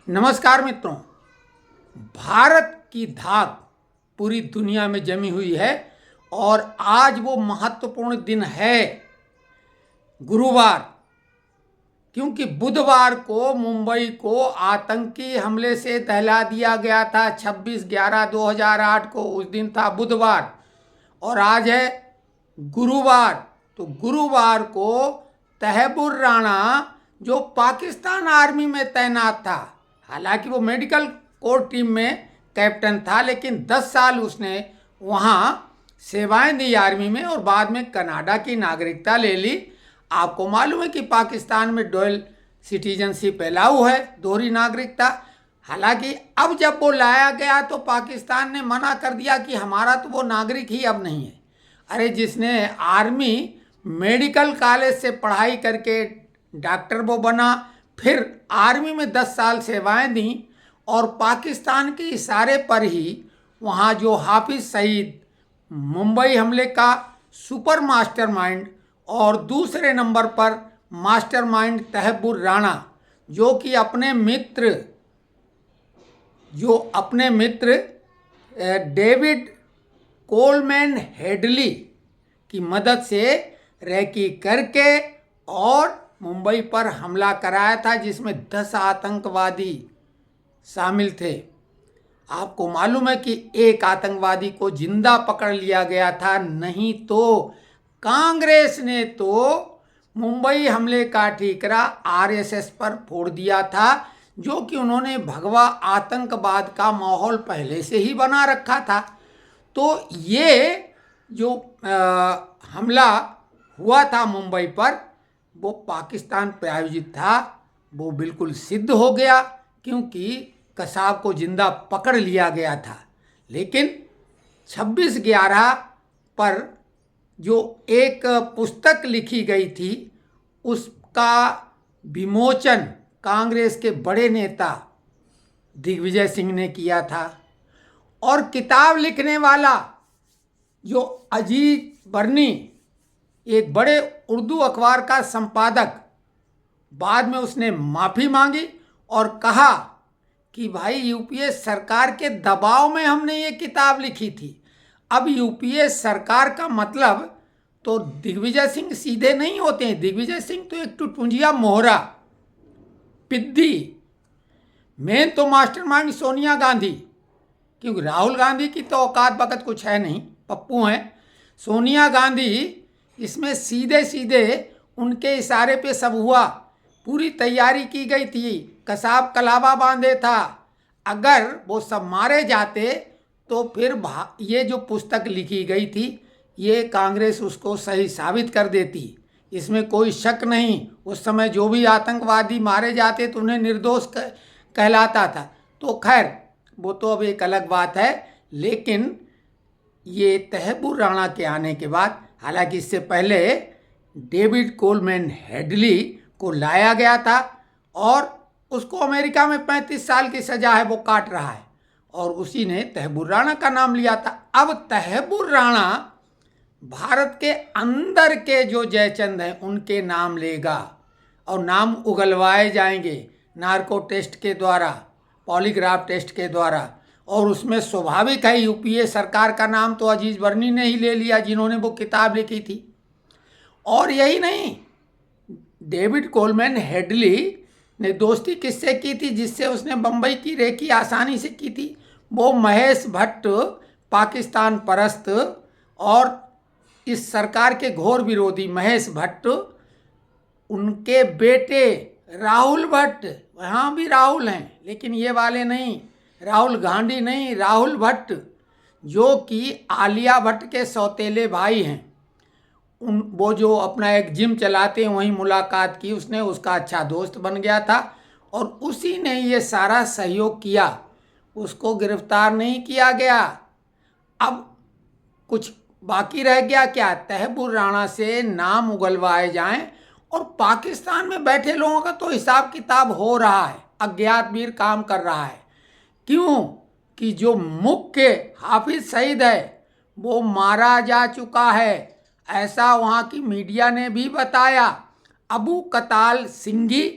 नमस्कार मित्रों। भारत की धाक पूरी दुनिया में जमी हुई है और आज वो महत्वपूर्ण दिन है गुरुवार, क्योंकि बुधवार को मुंबई को आतंकी हमले से दहला दिया गया था। 26/11/2008 को उस दिन था बुधवार और आज है गुरुवार। तो गुरुवार को तहबुर राणा जो पाकिस्तान आर्मी में तैनात था, हालांकि वो मेडिकल कोर टीम में कैप्टन था, लेकिन 10 साल उसने वहाँ सेवाएं दी आर्मी में और बाद में कनाडा की नागरिकता ले ली। आपको मालूम है कि पाकिस्तान में डुअल सिटीजनशिप अलाउ है, दोहरी नागरिकता। हालांकि अब जब वो लाया गया तो पाकिस्तान ने मना कर दिया कि हमारा तो वो नागरिक ही अब नहीं है। अरे जिसने आर्मी मेडिकल कॉलेज से पढ़ाई करके डॉक्टर वो बना, फिर आर्मी में 10 साल सेवाएं दी और पाकिस्तान के इशारे पर ही वहाँ जो हाफिज सईद मुंबई हमले का सुपर मास्टरमाइंड और दूसरे नंबर पर मास्टरमाइंड तहबुर राणा जो कि अपने मित्र डेविड कोलमैन हेडली की मदद से रैकी करके और मुंबई पर हमला कराया था, जिसमें 10 आतंकवादी शामिल थे। आपको मालूम है कि एक आतंकवादी को जिंदा पकड़ लिया गया था, नहीं तो कांग्रेस ने तो मुंबई हमले का ठीकरा आरएसएस पर फोड़ दिया था, जो कि उन्होंने भगवा आतंकवाद का माहौल पहले से ही बना रखा था। तो ये जो हमला हुआ था मुंबई पर, वो पाकिस्तान प्रायोजित था, वो बिल्कुल सिद्ध हो गया, क्योंकि कसाब को जिंदा पकड़ लिया गया था। लेकिन 26/11 पर जो एक पुस्तक लिखी गई थी, उसका विमोचन कांग्रेस के बड़े नेता दिग्विजय सिंह ने किया था। और किताब लिखने वाला जो अजीत बर्नी, एक बड़े उर्दू अखबार का संपादक, बाद में उसने माफ़ी मांगी और कहा कि भाई यूपीए सरकार के दबाव में हमने ये किताब लिखी थी। अब यूपीए सरकार का मतलब तो दिग्विजय सिंह सीधे नहीं होते हैं। दिग्विजय सिंह तो एक टुटपुंजिया मोहरा पिद्दी। मेन तो मास्टरमाइंड सोनिया गांधी, क्योंकि राहुल गांधी की तो औकात बकत कुछ है नहीं, पप्पू हैं। सोनिया गांधी इसमें सीधे सीधे उनके इशारे पे सब हुआ। पूरी तैयारी की गई थी, कसाब कलावा बांधे था। अगर वो सब मारे जाते तो फिर ये जो पुस्तक लिखी गई थी, ये कांग्रेस उसको सही साबित कर देती, इसमें कोई शक नहीं। उस समय जो भी आतंकवादी मारे जाते तो उन्हें निर्दोष कहलाता था। तो खैर वो तो अब एक अलग बात है। लेकिन ये तहबुर राणा के आने के बाद, हालांकि इससे पहले डेविड कोलमैन हेडली को लाया गया था और उसको अमेरिका में 35 साल की सजा है, वो काट रहा है, और उसी ने तहबुर राणा का नाम लिया था। अब तहबुर राणा भारत के अंदर के जो जयचंद हैं उनके नाम लेगा और नाम उगलवाए जाएंगे नार्को टेस्ट के द्वारा, पॉलीग्राफ टेस्ट के द्वारा। और उसमें स्वाभाविक है यूपीए सरकार का नाम तो अजीज बर्नी ने ही ले लिया, जिन्होंने वो किताब लिखी थी। और यही नहीं, डेविड कोलमैन हेडली ने दोस्ती किससे की थी, जिससे उसने बम्बई की रेकी आसानी से की थी? वो महेश भट्ट, पाकिस्तान परस्त और इस सरकार के घोर विरोधी महेश भट्ट, उनके बेटे राहुल भट्ट, वहाँ भी राहुल हैं लेकिन ये वाले नहीं, राहुल गांधी नहीं, राहुल भट्ट, जो कि आलिया भट्ट के सौतेले भाई हैं। वो जो अपना एक जिम चलाते हैं, वहीं मुलाकात की उसने, उसका अच्छा दोस्त बन गया था और उसी ने ये सारा सहयोग किया। उसको गिरफ्तार नहीं किया गया। अब कुछ बाकी रह गया क्या? तहबुर राणा से नाम उगलवाए जाएं और पाकिस्तान में बैठे लोगों का तो हिसाब किताब हो रहा है, अज्ञात वीर काम कर रहा है। क्यों? कि जो मुख्य हाफिज सईद है वो मारा जा चुका है, ऐसा वहाँ की मीडिया ने भी बताया। अबू कताल सिंघी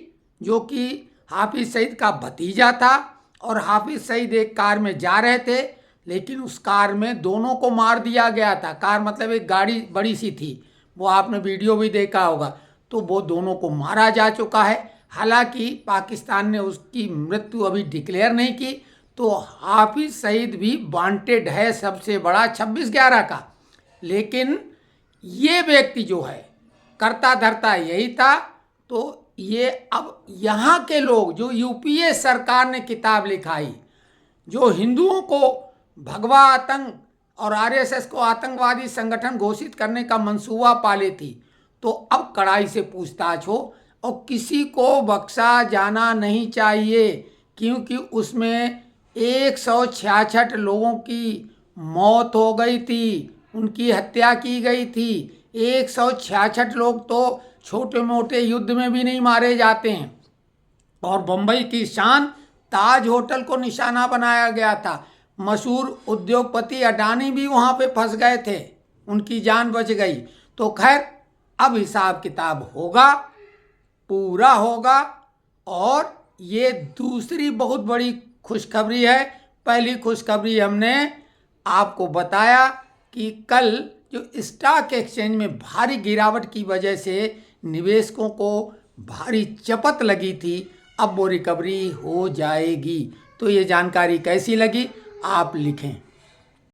जो कि हाफिज़ सईद का भतीजा था और हाफिज़ सईद एक कार में जा रहे थे, लेकिन उस कार में दोनों को मार दिया गया था। कार मतलब एक गाड़ी बड़ी सी थी, वो आपने वीडियो भी देखा होगा। तो वो दोनों को मारा जा चुका है। हालांकि पाकिस्तान ने उसकी मृत्यु अभी डिक्लेयर नहीं की। तो हाफिज़ सईद भी वांटेड है सबसे बड़ा 26/11 का। लेकिन ये व्यक्ति जो है करता धरता यही था। तो ये अब यहाँ के लोग, जो यूपीए सरकार ने किताब लिखाई, जो हिंदुओं को भगवा आतंक और आरएसएस को आतंकवादी संगठन घोषित करने का मंसूबा पाले थी, तो अब कड़ाई से पूछताछ हो और किसी को बख्शा जाना नहीं चाहिए, क्योंकि उसमें 166 लोगों की मौत हो गई थी, उनकी हत्या की गई थी। 166 लोग तो छोटे मोटे युद्ध में भी नहीं मारे जाते हैं। और बम्बई की शान ताज होटल को निशाना बनाया गया था। मशहूर उद्योगपति अडानी भी वहाँ पे फंस गए थे, उनकी जान बच गई। तो खैर अब हिसाब किताब होगा, पूरा होगा। और ये दूसरी बहुत बड़ी खुशखबरी है। पहली खुशखबरी हमने आपको बताया कि कल जो स्टॉक एक्सचेंज में भारी गिरावट की वजह से निवेशकों को भारी चपत लगी थी, अब वो रिकवरी हो जाएगी। तो ये जानकारी कैसी लगी आप लिखें।